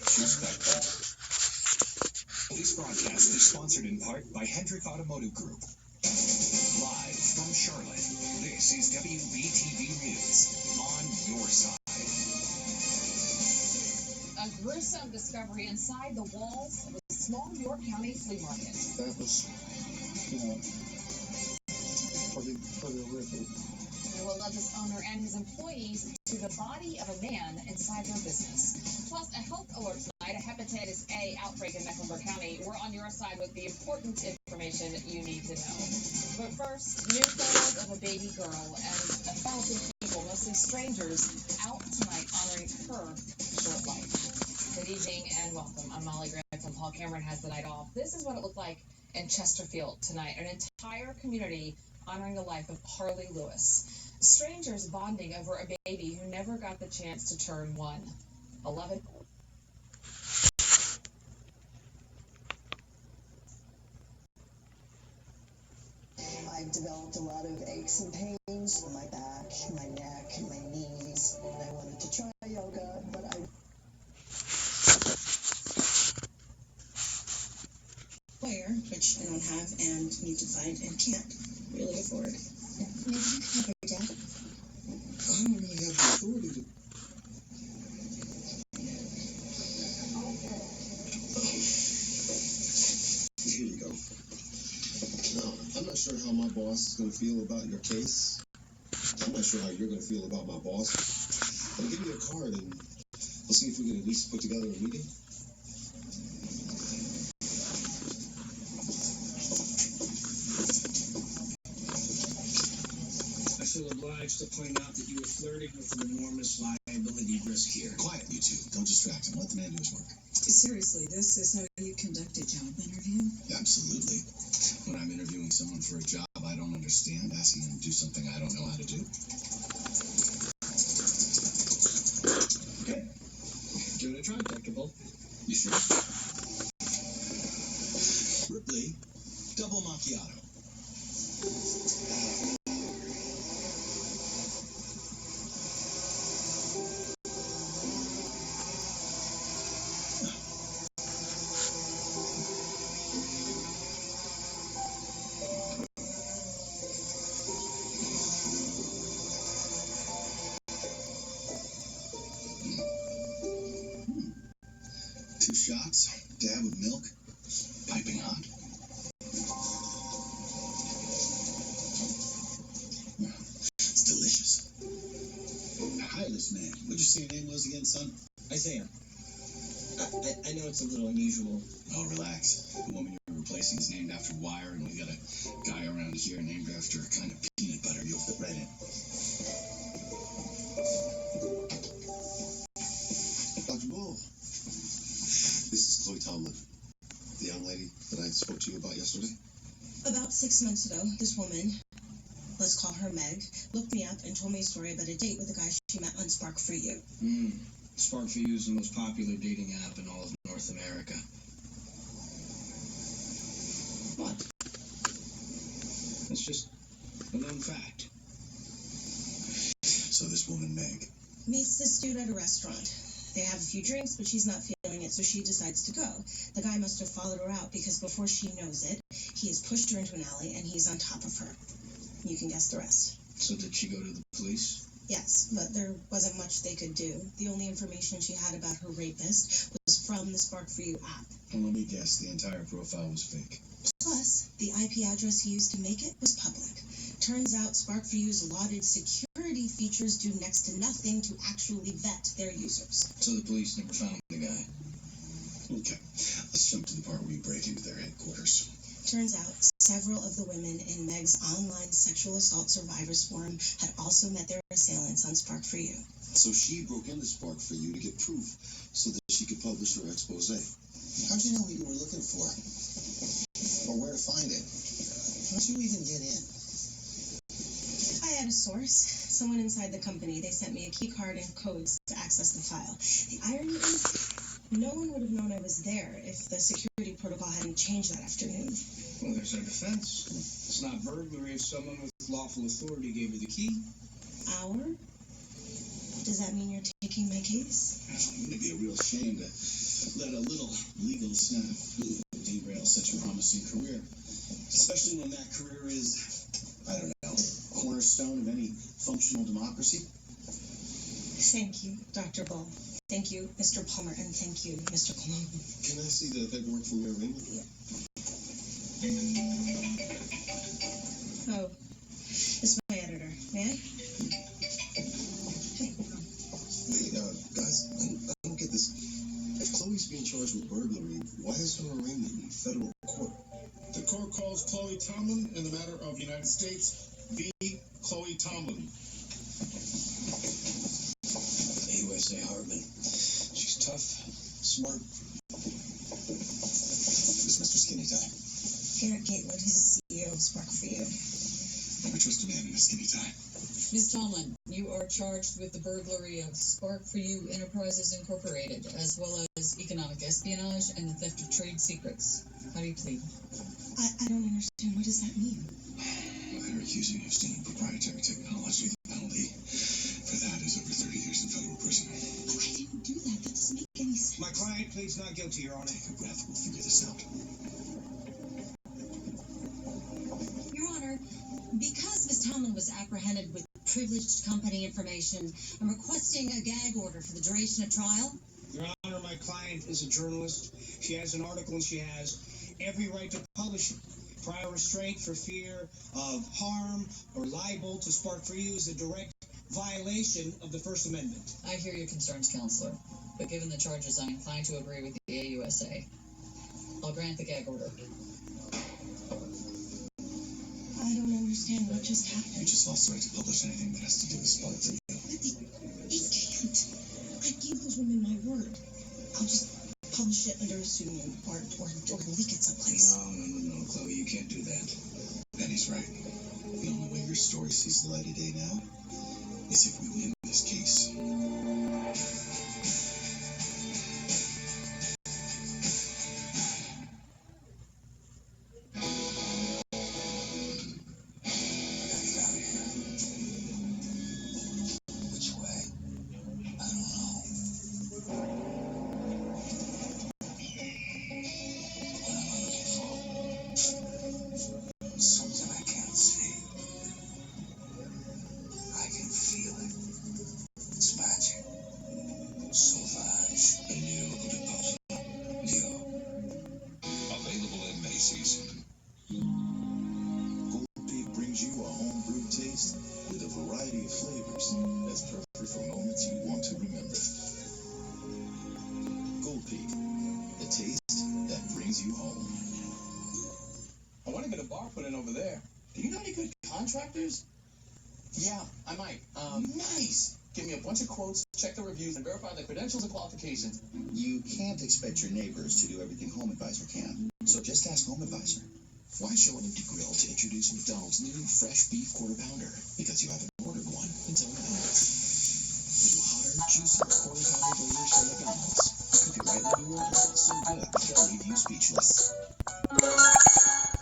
Spectrum. This broadcast is sponsored in part by Hendrick Automotive Group. Live from Charlotte, this is WBTV News on your side. A gruesome discovery inside the walls of a small York County flea market. That was, pretty horrific. It will led this owner and his employees to the body of a man inside their business. Plus, a health alert tonight, a hepatitis A outbreak in Mecklenburg County. We're on your side with the important information you need to know. But first, new photos of a baby girl and 1,000 people, mostly strangers, out tonight honoring her short life. Good evening and welcome. I'm Molly Grantham. Paul Cameron has the night off. This is what it looked like in Chesterfield tonight. An entire community honoring the life of Harlee Lewis. Strangers bonding over a baby who never got the chance to turn 1. 11. I've developed a lot of aches and pains in my back, my neck, my knees, and I wanted to try yoga, but which I don't have and need to find and can't really afford. Maybe you can have her, Dad. I don't really have the authority to. Here you go. No, I'm not sure how my boss is going to feel about your case. I'm not sure how you're going to feel about my boss. But give me a card and we'll see if we can at least put together a meeting. I feel obliged to point out that you were flirting with an enormous liability risk here. Quiet, you two. Don't distract him. Let the man do his work. Seriously, this is how you conduct a job interview? Absolutely. When I'm interviewing someone for a job I don't understand, asking them to do something I don't know how to do. Okay. Give it a try, Dr. Bull. You sure? Ripley, double macchiato. Two shots, dab of milk, piping hot. It's delicious. Hi, this man. What'd you say your name was again, son? Isaiah. I know it's a little unusual. Oh, relax. The woman you're replacing is named after wire, and we got a guy around here named after a kind of peanut butter. You'll fit right in. Dr. Bull. This is Chloe Tomlin, the young lady that I spoke to you about yesterday. About 6 months ago, this woman, let's call her Meg, looked me up and told me a story about a date with a guy she met on Spark For You. Spark For You is the most popular dating app in all of North America. What? It's just a known fact. So this woman, Meg. Meets this dude at a restaurant. They have a few drinks, but she's not feeling it, so she decides to go. The guy must have followed her out because before she knows it, he has pushed her into an alley and he's on top of her. You can guess the rest. So did she go to the police? Yes, but there wasn't much they could do. The only information she had about her rapist was from the Spark For You app. Well, let me guess, the entire profile was fake. Plus, the IP address he used to make it was public. Turns out Spark For You's lauded security features do next to nothing to actually vet their users. So the police never found the guy. Okay, let's jump to the part where you break into their headquarters. Turns out several of the women in Meg's online sexual assault survivors forum had also met their assailants on Spark For You. So she broke into Spark For You to get proof so that she could publish her expose. How'd you know what you were looking for? Or where to find it? How'd you even get in? I had a source, someone inside the company. They sent me a key card and codes to access the file. The irony is, no one would have known I was there if the security protocol hadn't changed that afternoon. Well, there's our defense. It's not burglary if someone with lawful authority gave you the key. Our? Does that mean you're taking my case? Wouldn't it be a real shame to let a little legal snafu derail such a promising career, especially when that career is, I don't know, cornerstone of any functional democracy. Thank you, Dr. Bull. Thank you, Mr. Palmer, and thank you, Mr. Colon. Can I see the paperwork from your arraignment? Yeah. Oh, this is my editor. May I? Hey. Hey, guys, I don't get this. If Chloe's being charged with burglary, why is her arraignment in federal court? The court calls Chloe Tomlin in the matter of United States v. Chloe Tomlin. AUSA Hartman. She's tough, smart. This is Mr. Skinny Tie. Garrett Gatewood, he's the CEO of Spark for You. Never trust a man in a skinny tie. Ms. Tomlin, you are charged with the burglary of Spark for You Enterprises Incorporated, as well as economic espionage and the theft of trade secrets. How do you plead? I don't understand. What does that mean? Well, they're accusing you of stealing proprietary technology. The penalty for that is over 30 years in federal prison. Oh, I didn't do that. That doesn't make any sense. My client pleads not guilty, Your Honor. Take a breath. We'll figure this out. Your Honor, because Ms. Tomlin was apprehended with privileged company information, I'm requesting a gag order for the duration of trial. Your Honor, my client is a journalist. She has an article and she has every right to publish it. Prior restraint for fear of harm or libel to Spark for You is a direct violation of the First Amendment. I hear your concerns, Counselor, but given the charges, I'm inclined to agree with the AUSA. I'll grant the gag order. I don't understand what just happened. You just lost the right to publish anything that has to do with Spark for You. But he can't. I gave those women my word. I'll just publish it under a pseudonym or leak it someplace. No, Chloe, you can't do that. Penny's right. The only way your story sees the light of day now is if we win this case. Something I can't see. I can feel it. It's magic. Sauvage. Leo. Available at Macy's. Gold Peak brings you a home-brewed taste with a variety of flavors that's perfect for moments you want to remember. Gold Peak, the taste that brings you home. I want to get a bar put in over there. Do you know any good contractors? Yeah, I might. Nice. Give me a bunch of quotes, check the reviews, and verify the credentials and qualifications. You can't expect your neighbors to do everything HomeAdvisor can. So just ask HomeAdvisor. Why show an empty grill to introduce McDonald's new fresh beef quarter pounder? Because you haven't ordered one until now. The new hotter, juicier quarter pounder burgers from McDonald's. Cook it right when you order. So good, they'll leave you speechless.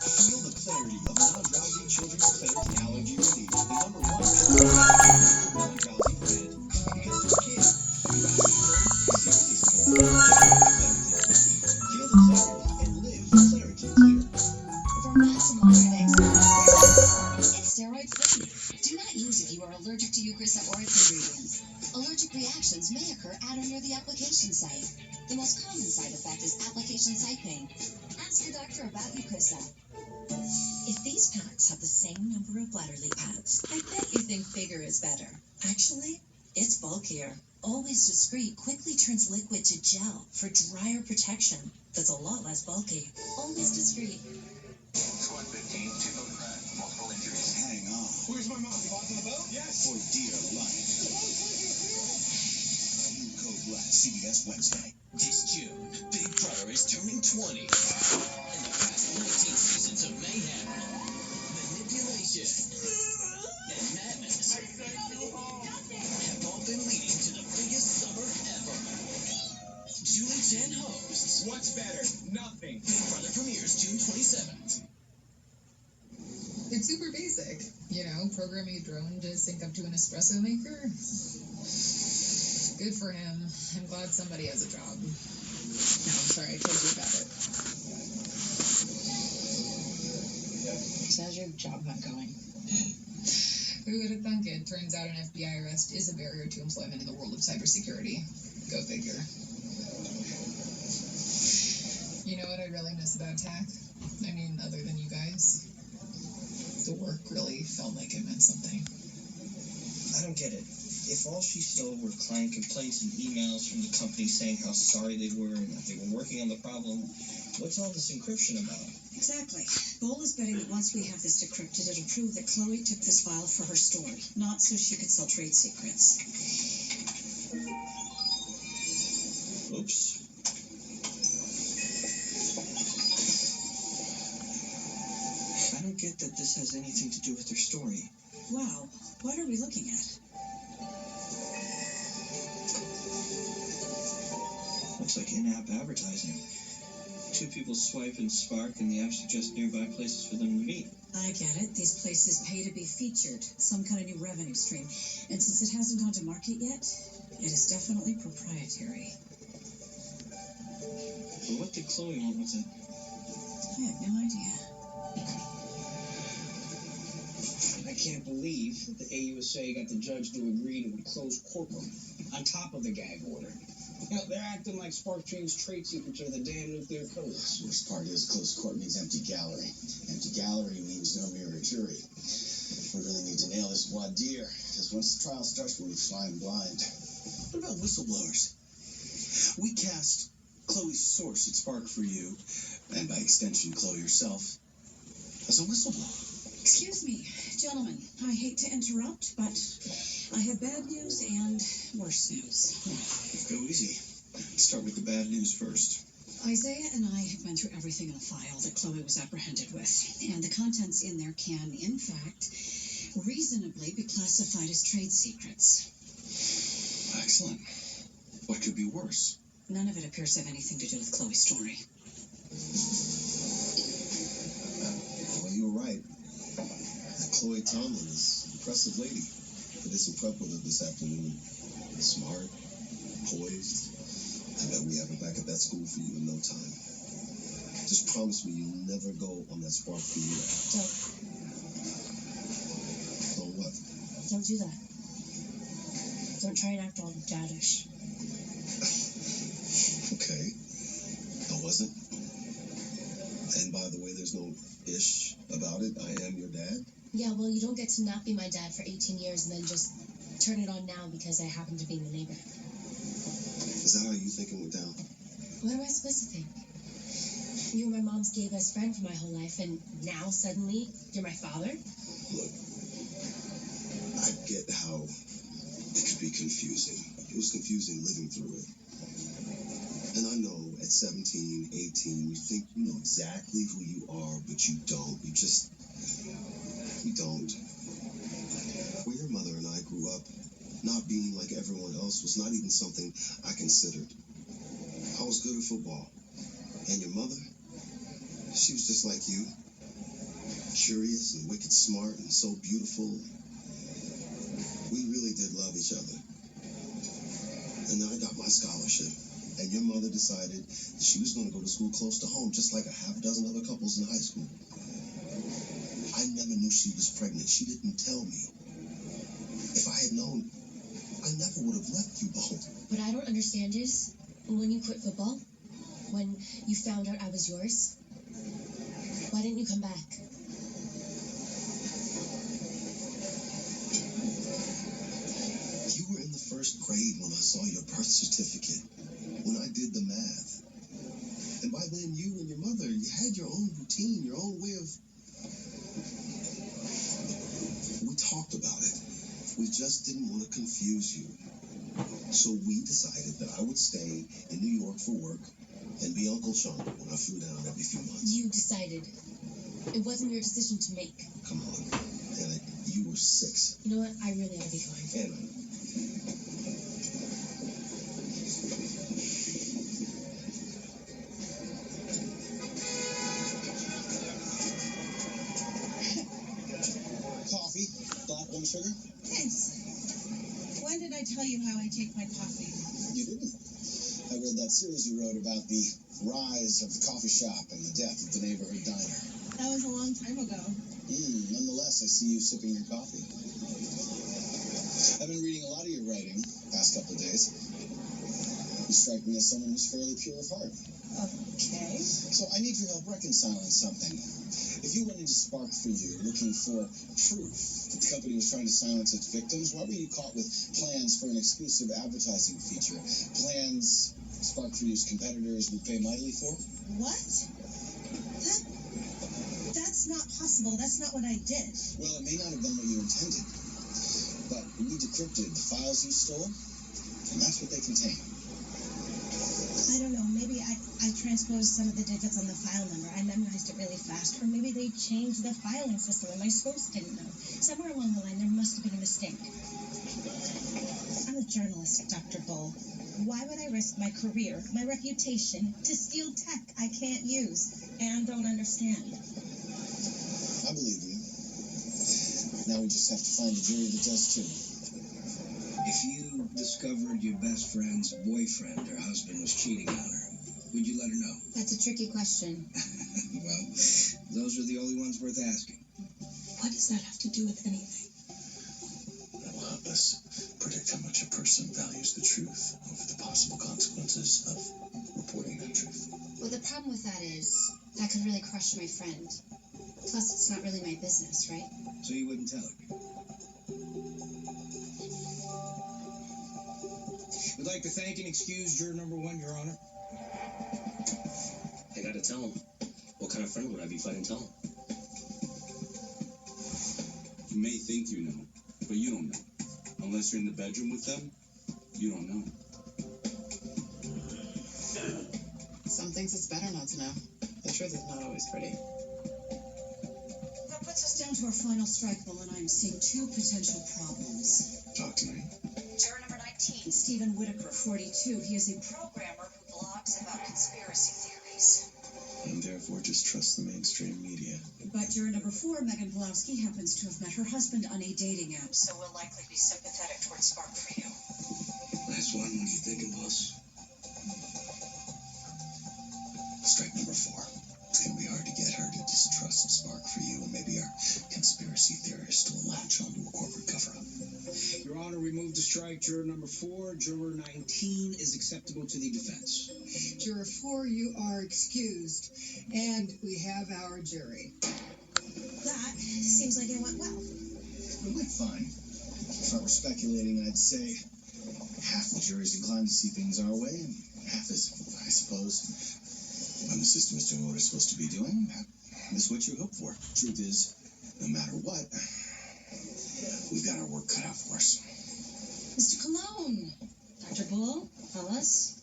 Feel the clarity of non-drowsy children's clarity allergy relief. The #1 non-drowsy brand. Because to a kid, feel the clarity and live clarity clear. For maximum it's steroid-free. Do not use if you are allergic to Eucrisa or its ingredients. Allergic reactions may occur at or near the application site. The most common side effect is application site pain. Ask your doctor about Eucrisa. If these packs have the same number of bladder leak pads, I bet you think bigger is better. Actually, it's bulkier. Always Discreet quickly turns liquid to gel for drier protection that's a lot less bulky. Always Discreet. Squad 15, Tingle crack, multiple injuries. Hang on. Where's my mom? You walking the boat? Yes. For dear life. New Code Black, CBS Wednesday. This June, Big Brother is turning 20. In the past 19 seasons of mayhem, manipulation, and madness have all been leading to the biggest summer ever. Julie Chen hosts What's better? Nothing. Big Brother premieres June 27th. It's super basic. Programming a drone to sync up to an espresso maker. Good for him. I'm glad somebody has a job. a job hunt going. Who would have thunk it? Turns out an FBI arrest is a barrier to employment in the world of cybersecurity. Go figure. You know what I really miss about TAC? I mean, other than you guys, the work really felt like it meant something. I don't get it. If all she stole were client complaints and emails from the company saying how sorry they were and that they were working on the problem, what's all this encryption about? Exactly. Bull is betting that once we have this decrypted, it'll prove that Chloe took this file for her story, not so she could sell trade secrets. Oops. I don't get that this has anything to do with their story. Wow. What are we looking at? Looks like in-app advertising. Two people swipe and spark, and the app suggests nearby places for them to meet. I get it. These places pay to be featured, some kind of new revenue stream. And since it hasn't gone to market yet, it is definitely proprietary. But what did Chloe want with it? I have no idea. I can't believe that the AUSA got the judge to agree to a closed courtroom on top of the gag order. You know, they're acting like SparkStream's trade secrets are the damn nuclear codes. Worst part is closed court means empty gallery. Empty gallery means no mirror jury. We really need to nail this voir dire, because once the trial starts, we'll be flying blind. What about whistleblowers? We cast Chloe's source at Spark for You, and by extension, Chloe herself, as a whistleblower. Excuse me, gentlemen. I hate to interrupt, but I have bad news and worse news. Go easy. Let's start with the bad news first. Isaiah and I have been through everything in a file that Chloe was apprehended with, and the contents in there can, in fact, reasonably be classified as trade secrets. Excellent. What could be worse? None of it appears to have anything to do with Chloe's story. Well, you were right. Chloe Tomlin is an impressive lady. I did some prep with her this afternoon. Smart, poised. I bet we have her back at that school for you in no time. Just promise me you'll never go on that Spark for You. Don't. On what? Don't do that. Don't try and act all daddish. Okay. I wasn't. And by the way, there's no ish about it. I am your dad. Yeah, well, you don't get to not be my dad for 18 years and then just turn it on now because I happen to be the neighbor. Is that how you think it went down? What am I supposed to think? You were my mom's gay best friend for my whole life, and now suddenly you're my father? Look, I get how it could be confusing. It was confusing living through it. And I know at 17, 18, you think you know exactly who you are, but you don't. You don't. Where your mother and I grew up, not being like everyone else was not even something I considered. I was good at football. And your mother, she was just like you. Curious and wicked smart and so beautiful. We really did love each other. And then I got my scholarship. And your mother decided that she was going to go to school close to home, just like a half dozen other couples in high school. I never knew she was pregnant. She didn't tell me. If I had known, I never would have left you both. What I don't understand is, when you quit football, when you found out I was yours, why didn't you come back? You were in the first grade when I saw your birth certificate, when I did the math. And by then, you and your mother, you had your own routine, your own way of... We talked about it. We just didn't want to confuse you. So we decided that I would stay in New York for work and be Uncle Sean when I flew down every few months. You decided. It wasn't your decision to make. Come on, Anna, you were 6. You know what? I really ought to be going. Anna. Coffee, black one sugar. Thanks. When did I tell you how I take my coffee? You didn't. I read that series you wrote about the rise of the coffee shop and the death of the neighborhood diner. That was a long time ago. Nonetheless, I see you sipping your coffee. I've been reading a lot of your writing past couple of days. You strike me as someone who's fairly pure of heart. Okay. So I need your help reconciling something. If you went into Spark for You looking for proof that the company was trying to silence its victims, why were you caught with plans for an exclusive advertising feature? Plans Spark for You's competitors would pay mightily for? What? That's not possible. That's not what I did. Well, it may not have been what you intended, but we decrypted the files you stole, and that's what they contain. I don't know. Maybe I transposed some of the digits on the file number. I memorized it really fast. Or maybe they changed the filing system and my source didn't know. Somewhere along the line, there must have been a mistake. I'm a journalist, Dr. Bull. Why would I risk my career, my reputation, to steal tech I can't use and don't understand? I believe you. Now we just have to find a jury that does too. If you discovered your best friend's boyfriend or husband was cheating on her, would you let her know? That's a tricky question. Well, those are the only ones worth asking. What does that have to do with anything? That will help us predict how much a person values the truth over the possible consequences of reporting that truth. Well, the problem with that is that could really crush my friend. Plus, it's not really my business, right? So you wouldn't tell her? We'd like to thank and excuse juror number 1, Your Honor. I gotta tell him. What kind of friend would I be if I didn't tell him? You may think you know, but you don't know. Unless you're in the bedroom with them, you don't know. Some things it's better not to know. The truth is not always pretty. That puts us down to our final strike, Bull, and I'm seeing 2 potential problems. Talk to me. Juror number 19, Stephen Whitaker, 42. He is a programmer who blogs about conspiracy theories. And therefore just trust the mainstream media. But juror number 4, Megan Pulowski, happens to have met her husband on a dating app, so will likely be sympathetic towards Spark for You. Last one, what are you thinking, boss? Strike number 4. It's going to be hard to get her to distrust Spark for You, and maybe our conspiracy theorists will latch onto a corporate cover-up. Your Honor, we move to strike juror number 4. Juror 19 is acceptable to the defense. Juror 4, you are excused, and we have our jury. That seems like it went well. It went fine. If I were speculating, I'd say half the jury's inclined to see things our way, and half is, I suppose, when the system is doing what it's supposed to be doing, that's what you hope for. Truth is, no matter what, we've got our work cut out for us. Mr. Cologne, Dr. Bull, fellas,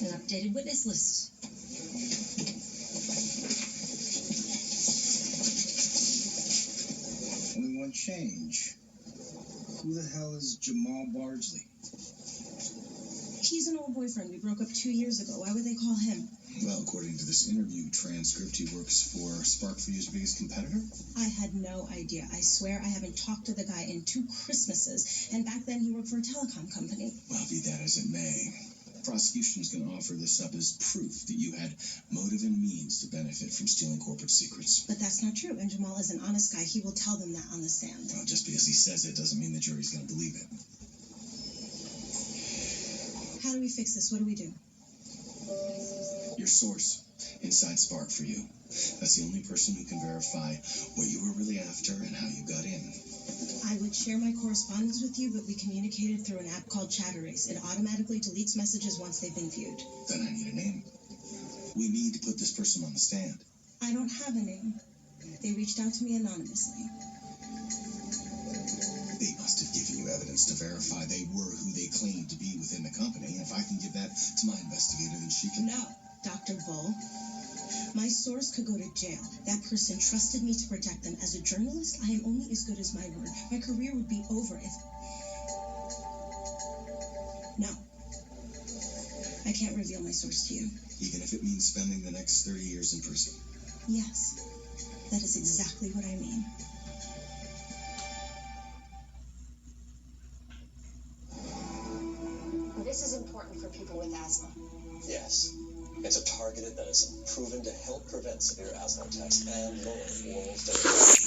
an updated witness list. Only one change. Who the hell is Jamal Bardsley? He's an old boyfriend. We broke up 2 years ago. Why would they call him? Well, according to this interview transcript, he works for Spark for You's biggest competitor. I had no idea. I swear I haven't talked to the guy in 2 Christmases, and back then he worked for a telecom company. Well, be that as it may, the prosecution's going to offer this up as proof that you had motive and means to benefit from stealing corporate secrets. But that's not true, and Jamal is an honest guy. He will tell them that on the stand. Well, just because he says it doesn't mean the jury's going to believe it. How do we fix this? What do we do? Your source inside Spark for You. That's the only person who can verify what you were really after and how you got in. I would share my correspondence with you, but we communicated through an app called Chatterase. It automatically deletes messages once they've been viewed. Then I need a name. We need to put this person on the stand. I don't have a name. They reached out to me anonymously. They must have given you evidence to verify they were who they claimed to be within the company. If I can give that to my investigator, then she can... No, Dr. Bull. My source could go to jail. That person trusted me to protect them. As a journalist, I am only as good as my word. My career would be over if... No. I can't reveal my source to you. Even if it means spending the next 30 years in prison? Yes. That is exactly what I mean. This is important for people with asthma. Yes. It's a targeted medicine proven to help prevent severe asthma attacks and lower oral dose.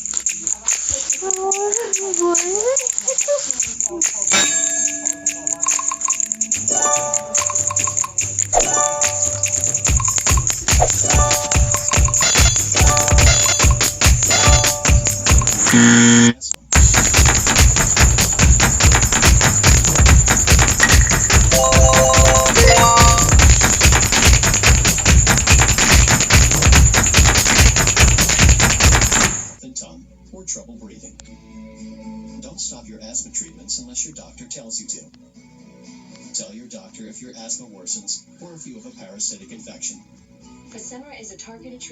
Tongue or trouble breathing. Don't stop your asthma treatments unless your doctor tells you to. Tell your doctor if your asthma worsens or if you have a parasitic infection. Fasenra is a targeted treatment